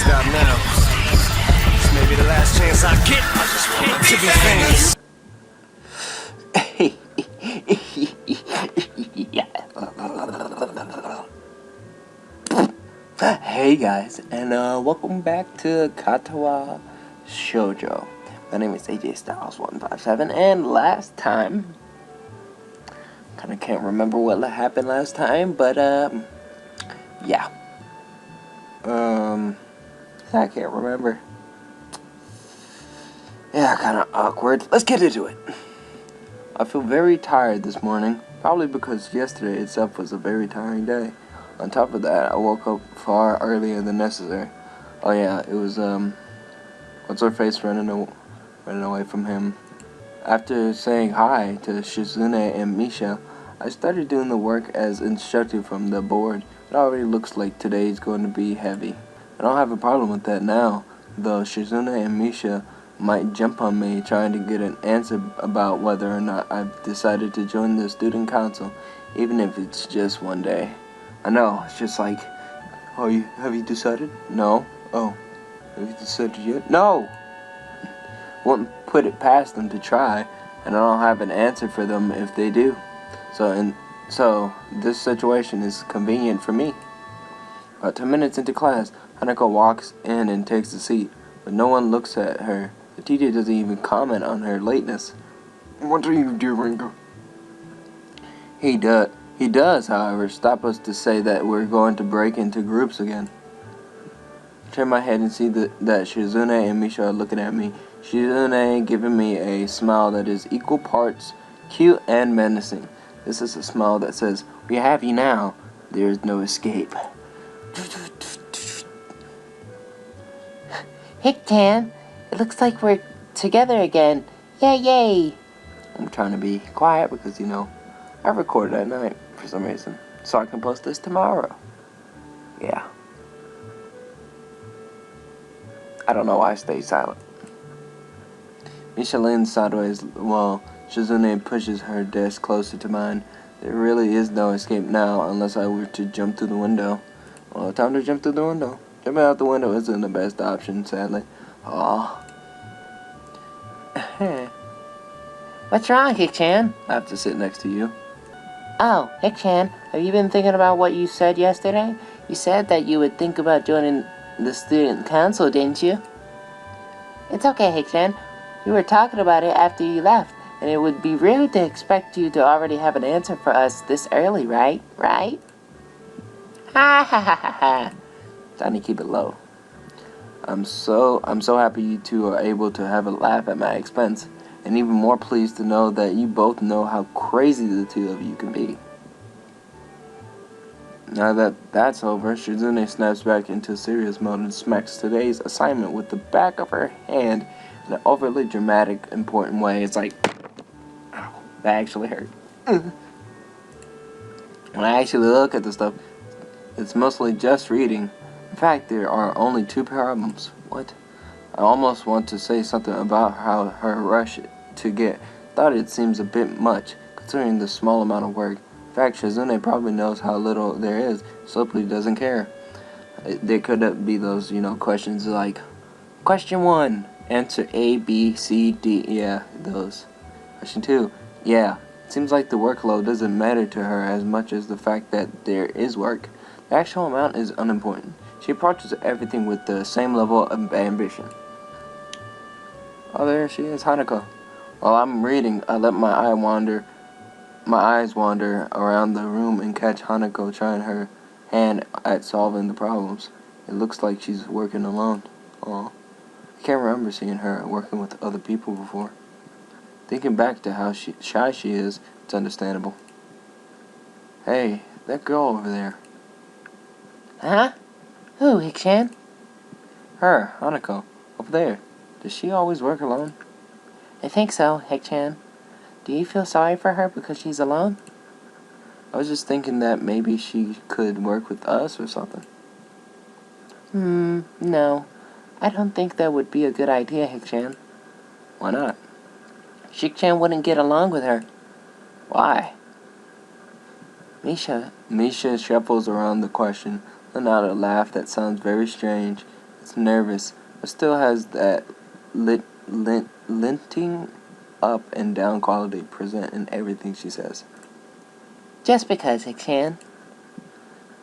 stop now. This may be the last chance I get to be famous. Hey guys, and welcome back to Katawa Shoujo. My name is AJ Styles 157, and last time, kind of can't remember what happened last time, but yeah, I can't remember. Yeah, kind of awkward. Let's get into it. I feel very tired this morning, probably because yesterday itself was a very tiring day. On top of that, I woke up far earlier than necessary. Oh yeah, it was what's her face running away from him. After saying hi to Shizune and Misha, I started doing the work as instructed from the board. It already looks like today's going to be heavy. I don't have a problem with that now, though Shizune and Misha might jump on me trying to get an answer about whether or not I've decided to join the student council, even if it's just one day. I know, it's just like, oh, have you decided? No. Oh, have you decided yet? No! Won't put it past them to try, and I don't have an answer for them if they do. So this situation is convenient for me. About 10 minutes into class, Hanako walks in and takes a seat, but no one looks at her. The teacher doesn't even comment on her lateness. What are you doing? He does, however, stop us to say that we're going to break into groups again. I turn my head and see that Shizune and Misha are looking at me. Shizune giving me a smile that is equal parts cute and menacing. This is a smile that says, "We have you now. There is no escape." Hick-tan, it looks like we're together again. Yay, yay! I'm trying to be quiet because, I recorded at night for some reason, so I can post this tomorrow. Yeah. I don't know why I stayed silent. Misha leans sideways while Shizune pushes her desk closer to mine. There really is no escape now unless I were to jump through the window. Well, time to jump through the window. Jumping out the window isn't the best option, sadly. Aww. What's wrong, Hick-chan? I have to sit next to you. Oh, Hick-chan, have you been thinking about what you said yesterday? You said that you would think about joining the student council, didn't you? It's okay, Hick-chan. We were talking about it after you left, and it would be rude to expect you to already have an answer for us this early, right? Right? Ha ha ha ha ha. Trying to keep it low. I'm so happy you two are able to have a laugh at my expense, and even more pleased to know that you both know how crazy the two of you can be. Now that that's over, Shizune snaps back into serious mode and smacks today's assignment with the back of her hand in an overly dramatic, important way. It's like, ow, that actually hurt. When I actually look at the stuff, it's mostly just reading. In fact, there are only 2 problems. What? I almost want to say something about how her rush to get thought it seems a bit much, considering the small amount of work. In fact, Shizune probably knows how little there is, simply doesn't care. There could be those, questions like, Question 1, answer A, B, C, D. Yeah, those. Question 2, yeah. It seems like the workload doesn't matter to her as much as the fact that there is work. The actual amount is unimportant. She approaches everything with the same level of ambition. Oh, there she is, Hanako. While I'm reading, I let my eyes wander around the room and catch Hanako trying her hand at solving the problems. It looks like she's working alone. Aw. I can't remember seeing her working with other people before. Thinking back to how shy she is, it's understandable. Hey, that girl over there. Huh? Who, Hick-chan? Her, Hanako, over there. Does she always work alone? I think so, Hick-chan. Do you feel sorry for her because she's alone? I was just thinking that maybe she could work with us or something. No. I don't think that would be a good idea, Hick-chan. Why not? Hick-chan wouldn't get along with her. Why? Misha shuffles around the question, letting out a laugh that sounds very strange. It's nervous, but still has that linting up and down quality present in everything she says. Just because, Hichan.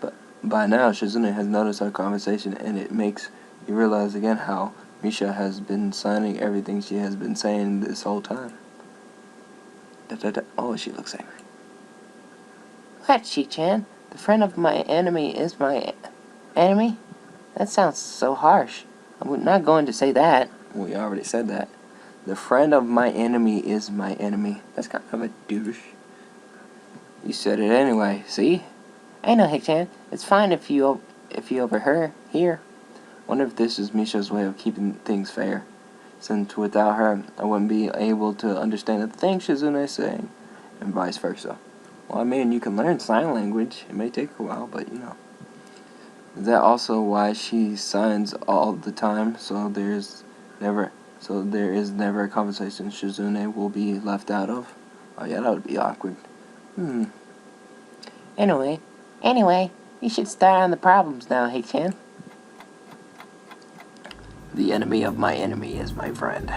But by now, Shizune has noticed our conversation, and it makes you realize again how Misha has been signing everything she has been saying this whole time. Oh, she looks angry. What, Hichan? The friend of my enemy is my enemy? That sounds so harsh. I'm not going to say that. We already said that. The friend of my enemy is my enemy. That's kind of a douche. You said it anyway, see? I know, Hichan. It's fine if you overhear here. Wonder if this is Misha's way of keeping things fair. Since without her, I wouldn't be able to understand the things Shizune is saying, and vice versa. Well, I mean, you can learn sign language. It may take a while, but you know. Is that also why she signs all the time, so there is never a conversation Shizune will be left out of? Oh yeah, that would be awkward. Anyway, you should start on the problems now, Hichan. The enemy of my enemy is my friend.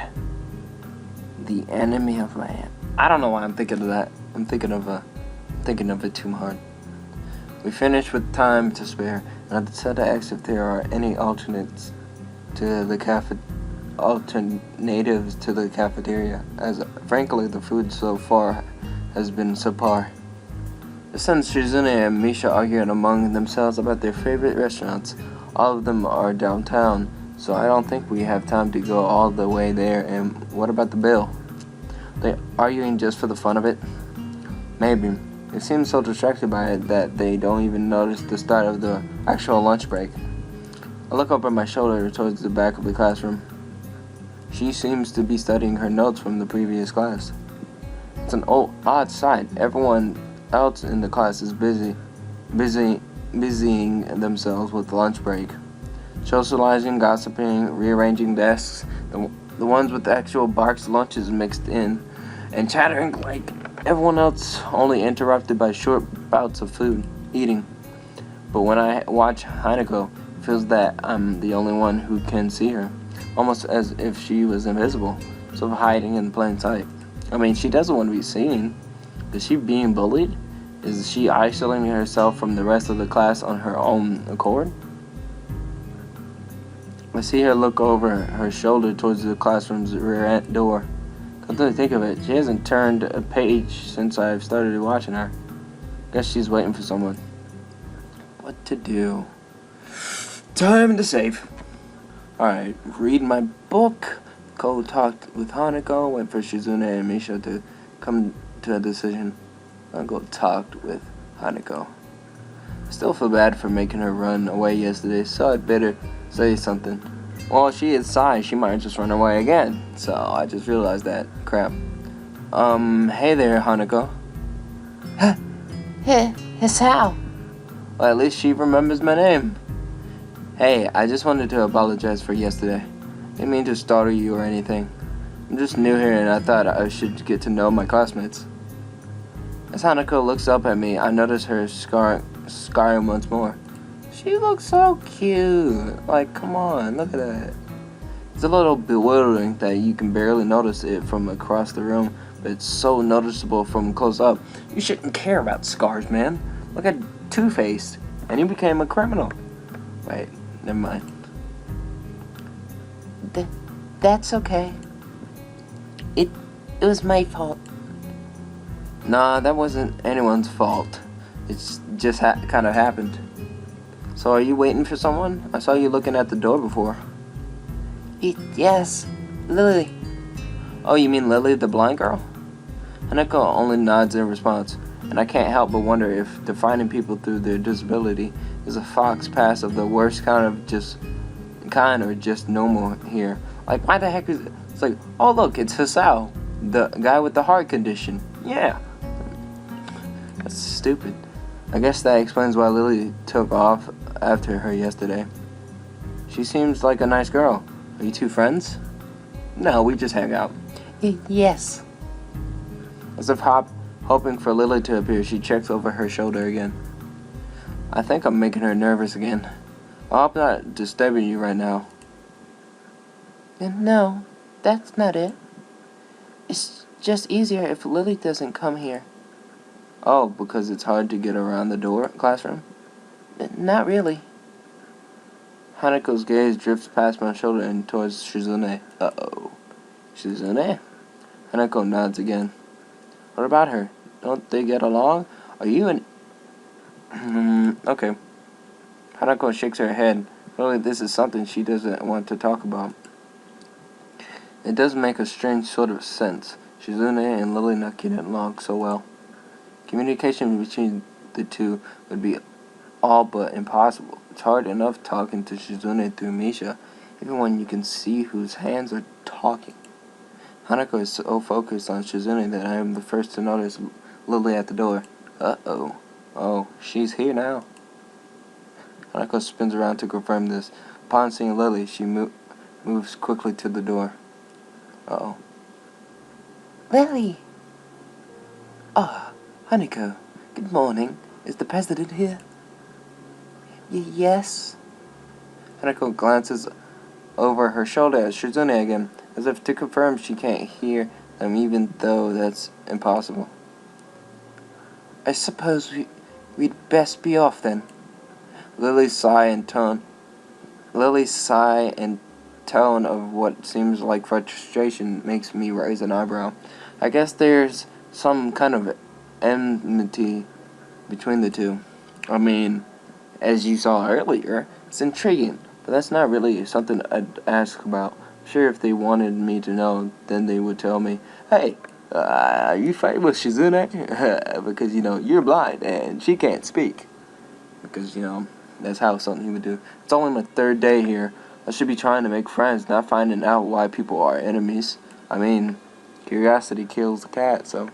The enemy of my I don't know why I'm thinking of that. I'm thinking of it too hard. We finished with time to spare, and I decided to ask if there are any alternatives to the cafeteria, as frankly the food so far has been subpar. Since Shizune and Misha argued among themselves about their favorite restaurants, all of them are downtown, so I don't think we have time to go all the way there. And what about the bill? They're arguing just for the fun of it? Maybe. They seem so distracted by it that they don't even notice the start of the actual lunch break. I look over my shoulder towards the back of the classroom. She seems to be studying her notes from the previous class. It's an odd sight. Everyone else in the class is busying themselves with lunch break. Socializing, gossiping, rearranging desks, the ones with actual boxed lunches mixed in, and chattering like everyone else, only interrupted by short bouts of food eating. But when I watch Hanako, it feels that I'm the only one who can see her, almost as if she was invisible, sort of hiding in plain sight. I mean, she doesn't want to be seen. Is she being bullied? Is she isolating herself from the rest of the class on her own accord? I see her look over her shoulder towards the classroom's rear door. Come to think of it, she hasn't turned a page since I've started watching her. Guess she's waiting for someone. What to do? Time to save. Alright, read my book, go talk with Hanako, wait for Shizune and Misha to come to a decision. I'll go talk with Hanako. I still feel bad for making her run away yesterday, so I'd better say something. Well, she is Sai, she might just run away again. So I just realized that. Crap. Hey there, Hanako. Hey, it's Hal. Well, at least she remembers my name. Hey, I just wanted to apologize for yesterday. Didn't mean to startle you or anything. I'm just new here and I thought I should get to know my classmates. As Hanako looks up at me, I notice her scarring once more. She looks so cute. Like, come on, look at that. It's a little bewildering that you can barely notice it from across the room, but it's so noticeable from close up. You shouldn't care about scars, man. Look at Two-Faced, and he became a criminal. Wait, never mind. That's okay. It was my fault. Nah, that wasn't anyone's fault. It's just kind of happened. So are you waiting for someone? I saw you looking at the door before. Yes, Lily. Oh, you mean Lily, the blind girl? Hanako only nods in response, and I can't help but wonder if defining people through their disability is a fox pass of the worst kind or just normal here. Like, why the heck is it? It's like, oh look, it's Hisao, the guy with the heart condition. Yeah. That's stupid. I guess that explains why Lily took off after her yesterday. She seems like a nice girl. Are you two friends? No, we just hang out. Yes. As if hoping for Lily to appear, she checks over her shoulder again. I think I'm making her nervous again. I hope I'm not disturbing you right now. No, that's not it. It's just easier if Lily doesn't come here. Oh, because it's hard to get around the classroom? Not really. Hanako's gaze drifts past my shoulder and towards Shizune. Uh-oh. Shizune? Hanako nods again. What about her? Don't they get along? Are you an... okay. Hanako shakes her head. Really, this is something she doesn't want to talk about. It does make a strange sort of sense. Shizune and Lily not getting along so well. Communication between the two would be all but impossible. It's hard enough talking to Shizune through Misha, even when you can see whose hands are talking. Hanako is so focused on Shizune that I am the first to notice Lily at the door. Uh-oh. Oh, she's here now. Hanako spins around to confirm this. Upon seeing Lily, she moves quickly to the door. Uh-oh. Lily! Ah, Hanako. Good morning. Is the president here? Yes? Hanako glances over her shoulder at Shizune again, as if to confirm she can't hear them, even though that's impossible. I suppose we'd best be off then. Lily's sigh and tone of what seems like frustration makes me raise an eyebrow. I guess there's some kind of enmity between the two. I mean, as you saw earlier, it's intriguing, but that's not really something I'd ask about. I'm sure if they wanted me to know, then they would tell me, hey, are you fighting with Shizune? Because, you're blind and she can't speak. Because, that's how something he would do. It's only my 3rd day here. I should be trying to make friends, not finding out why people are enemies. I mean, curiosity kills the cat, so.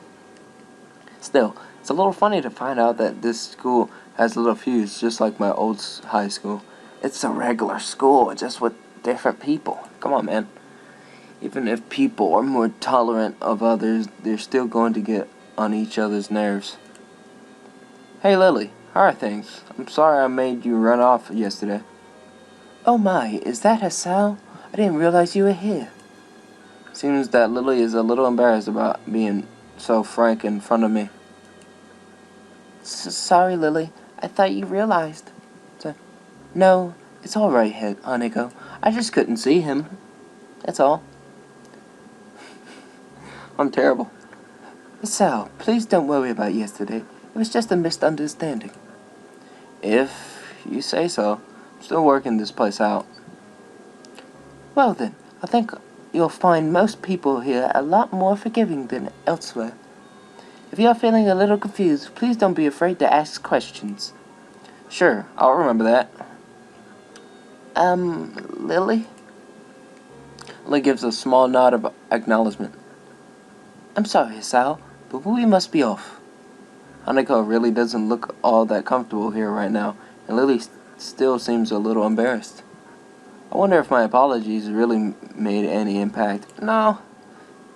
Still, it's a little funny to find out that this school has little feuds, just like my old high school. It's a regular school, just with different people. Come on, man. Even if people are more tolerant of others, they're still going to get on each other's nerves. Hey, Lily, how are things? I'm sorry I made you run off yesterday. Oh my, is that Hasao? I didn't realize you were here. Seems that Lily is a little embarrassed about being so frank in front of me. Sorry, Lily. I thought you realized. No, it's all right, Hanako. I just couldn't see him. That's all. I'm terrible. Hasao, please don't worry about yesterday. It was just a misunderstanding. If you say so. I'm still working this place out. Well then, I think you'll find most people here a lot more forgiving than elsewhere. If you're feeling a little confused, please don't be afraid to ask questions. Sure, I'll remember that. Lily? Lily gives a small nod of acknowledgement. I'm sorry, Hasao, but we must be off. Hanako really doesn't look all that comfortable here right now, and Lily still seems a little embarrassed. I wonder if my apologies really made any impact. No.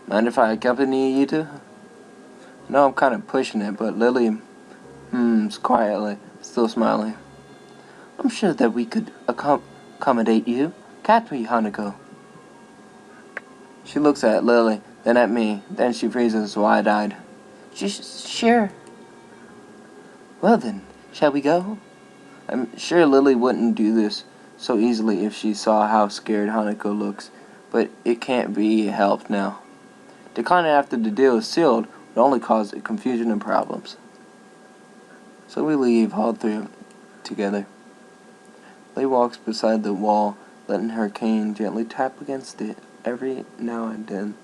Mind if I accompany you two? I know I'm kind of pushing it, but Lily quietly, still smiling. I'm sure that we could accommodate you, can't we, Hanako? She looks at Lily, then at me, then she freezes wide-eyed. Sure. Well then, shall we go? I'm sure Lily wouldn't do this so easily if she saw how scared Hanako looks, but it can't be helped now. Declining after the deal is sealed would only cause confusion and problems. So we leave, all three together. Lily walks beside the wall, letting her cane gently tap against it every now and then.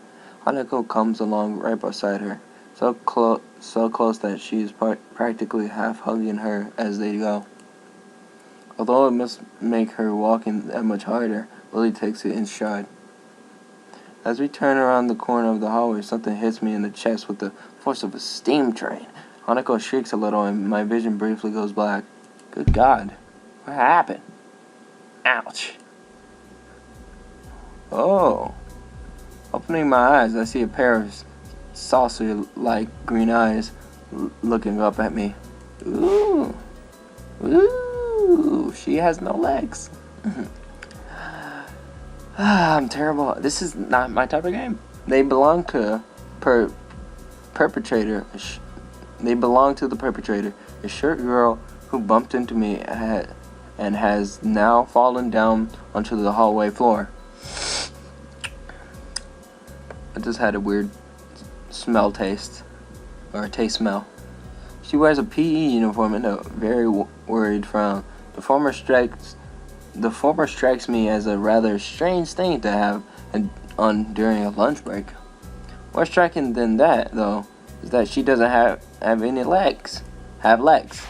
Hanako comes along right beside her, so close that she is practically half hugging her as they go. Although it must make her walking that much harder, Lily takes it in stride. As we turn around the corner of the hallway, something hits me in the chest with the force of a steam train. Hanako shrieks a little and my vision briefly goes black. Good God, what happened? Ouch. Oh. Opening my eyes, I see a pair of saucer-like green eyes looking up at me. Ooh. Ooh. She has no legs. I'm terrible. This is not my type of game. They belong to perpetrator. They belong to the perpetrator, a short girl who bumped into me and has now fallen down onto the hallway floor. I just had a weird smell taste, or a taste smell. She wears a PE uniform and a very worried frown. The former strikes me as a rather strange thing to have on during a lunch break. More striking than that, though, is that she doesn't have any legs. Have legs.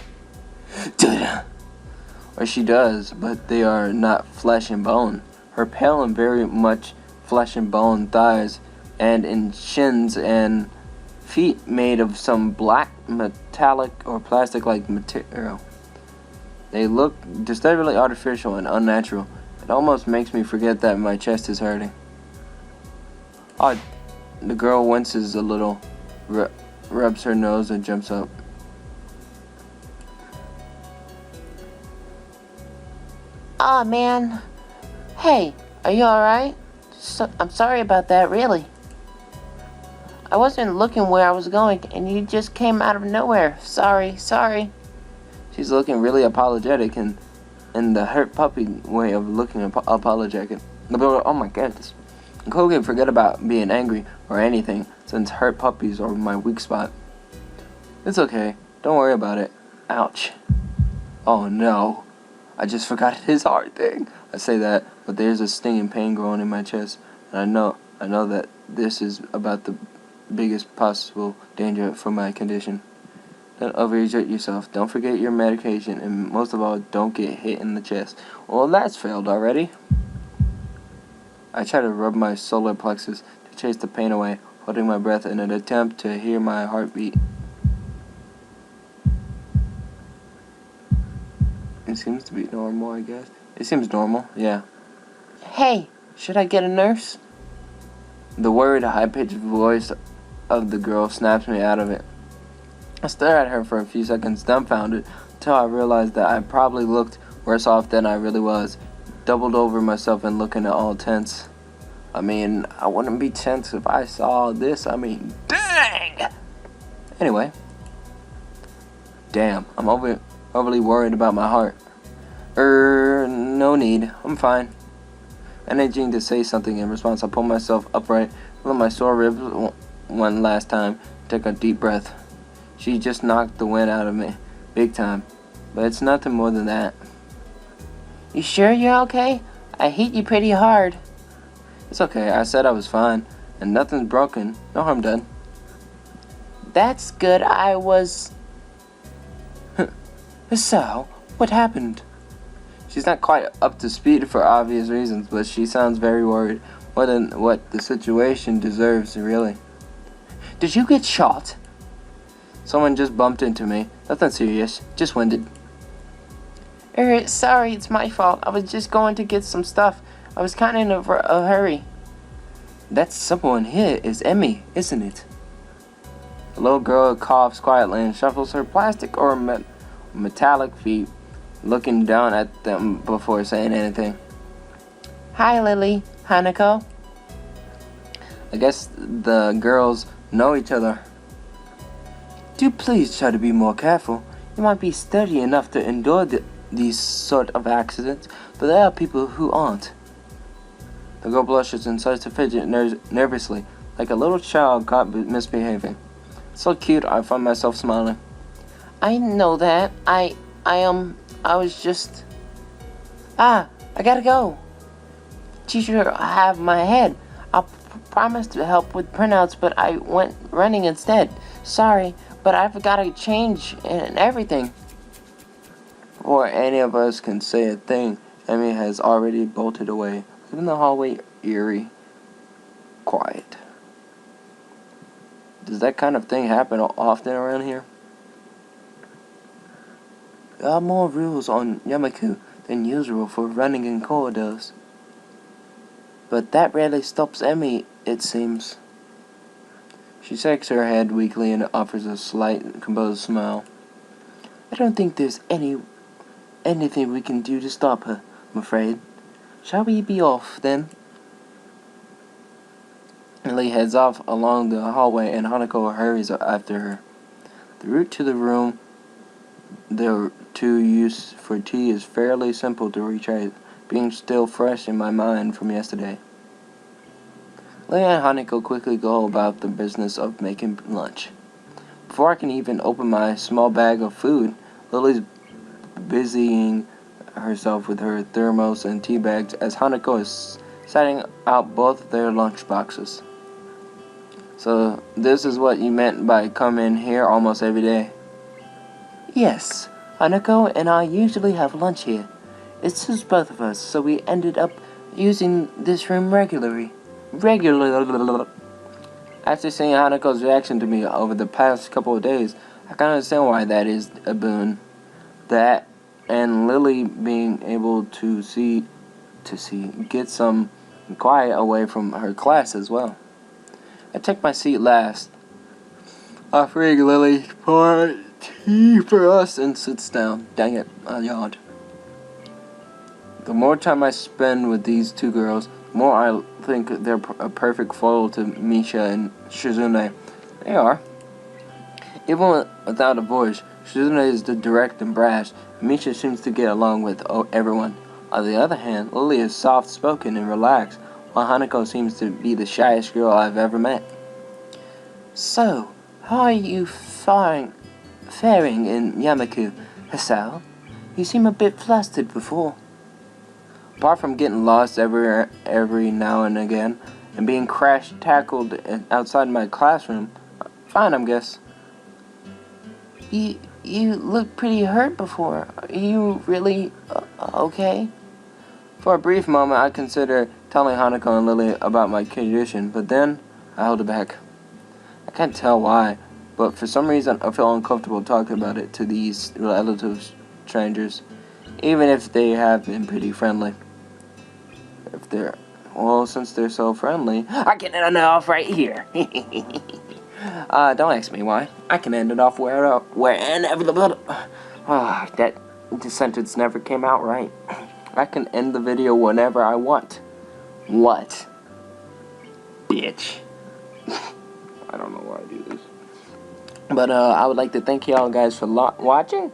Or she does, but they are not flesh and bone. Her pale and very much flesh and bone thighs and in shins and feet made of some black metallic or plastic-like material. They look disturbingly artificial and unnatural. It almost makes me forget that my chest is hurting. Oh, the girl winces a little, rubs her nose and jumps up. Aw, man. Hey, are you alright? I'm sorry about that, really. I wasn't looking where I was going, and you just came out of nowhere. Sorry. She's looking really apologetic in the hurt puppy way of looking apologetic. Oh my goodness. Who can forget about being angry or anything, since hurt puppies are my weak spot. It's okay. Don't worry about it. Ouch. Oh no. I just forgot his heart thing. I say that, but there's a stinging pain growing in my chest, and I know that this is about the biggest possible danger for my condition. Don't overexert yourself. Don't forget your medication, and most of all, don't get hit in the chest. Well, that's failed already. I try to rub my solar plexus to chase the pain away, holding my breath in an attempt to hear my heartbeat. It seems to be normal, I guess. It seems normal, yeah. Hey, should I get a nurse? The worried, high-pitched voice of the girl snaps me out of it. I stare at her for a few seconds, dumbfounded, until I realized that I probably looked worse off than I really was. Doubled over myself and looking all tense. I mean, I wouldn't be tense if I saw this. I mean, dang! Anyway. Damn, I'm overly worried about my heart. No need. I'm fine. Managing to say something in response, I pull myself upright, feel my sore ribs one last time, take a deep breath. She just knocked the wind out of me, big time. But it's nothing more than that. You sure you're okay? I hit you pretty hard. It's okay. I said I was fine, and nothing's broken. No harm done. That's good. I was... So, what happened? She's not quite up to speed for obvious reasons, but she sounds very worried. More than what the situation deserves, really. Did you get shot? Someone just bumped into me. Nothing serious. Just winded. Sorry, it's my fault. I was just going to get some stuff. I was kind of in a hurry. That someone here is Emmy, isn't it? The little girl coughs quietly and shuffles her plastic or metallic feet, looking down at them before saying anything. Hi, Lily. Hanako. I guess the girls know each other. Do please try to be more careful. You might be sturdy enough to endure these sort of accidents, but there are people who aren't. The girl blushes and starts to fidget nervously, like a little child caught misbehaving. So cute, I find myself smiling. I know that. I was just... I gotta go. Teacher, I have my head. I promised to help with printouts, but I went running instead. Sorry, but I forgot to change and everything. Before any of us can say a thing, Emmy has already bolted away, leaving the hallway eerie, quiet. Does that kind of thing happen often around here? There are more rules on Yamaku than usual for running in corridors. But that rarely stops Emmy, it seems. She shakes her head weakly and offers a slight, composed smile. I don't think there's anything we can do to stop her, I'm afraid. Shall we be off, then? Lily heads off along the hallway, and Hanako hurries after her. The route to the room the two use for tea is fairly simple to retrace, being still fresh in my mind from yesterday. Lily and Hanako quickly go about the business of making lunch. Before I can even open my small bag of food, Lily's busying herself with her thermos and tea bags as Hanako is setting out both their lunch boxes. So, this is what you meant by coming here almost every day? Yes, Hanako and I usually have lunch here. It suits both of us, so we ended up using this room regularly. After seeing Hanako's reaction to me over the past couple of days, I can understand why that is a boon. That and Lily being able to get some quiet away from her class as well. I take my seat last, offering Lily pour tea for us, and sits down. Dang it, I yawned. The more time I spend with these two girls, the more I think they're a perfect foil to Misha and Shizune. They are. Even without a voice, Shizune is the direct and brash. Misha seems to get along with everyone. On the other hand, Lily is soft-spoken and relaxed, while Hanako seems to be the shyest girl I've ever met. So, how are you faring in Yamaku, Hisao? You seem a bit flustered before. Apart from getting lost every now and again, and being crash-tackled outside my classroom, fine, I guess. You looked pretty hurt before. Are you really okay? For a brief moment, I considered telling Hanako and Lily about my condition, but then I held it back. I can't tell why, but for some reason I feel uncomfortable talking about it to these relative strangers, even if they have been pretty friendly. Since they're so friendly, I can end it off right here. Don't ask me why. I can end it off wherever. That sentence never came out right. I can end the video whenever I want. What? Bitch. I don't know why I do this. But, I would like to thank y'all guys for watching.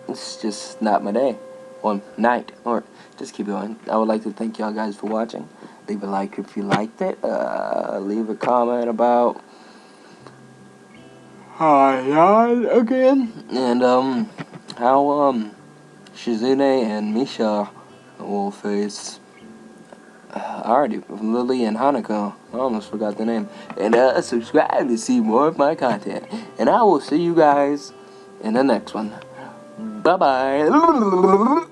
It's just not my day. Or night. Or just keep going. I would like to thank y'all guys for watching. Leave a like if you liked it. Leave a comment about again. And, how, Shizune and Misha will face Lily and Hanako. I almost forgot the name. And subscribe to see more of my content. And I will see you guys in the next one. Bye bye.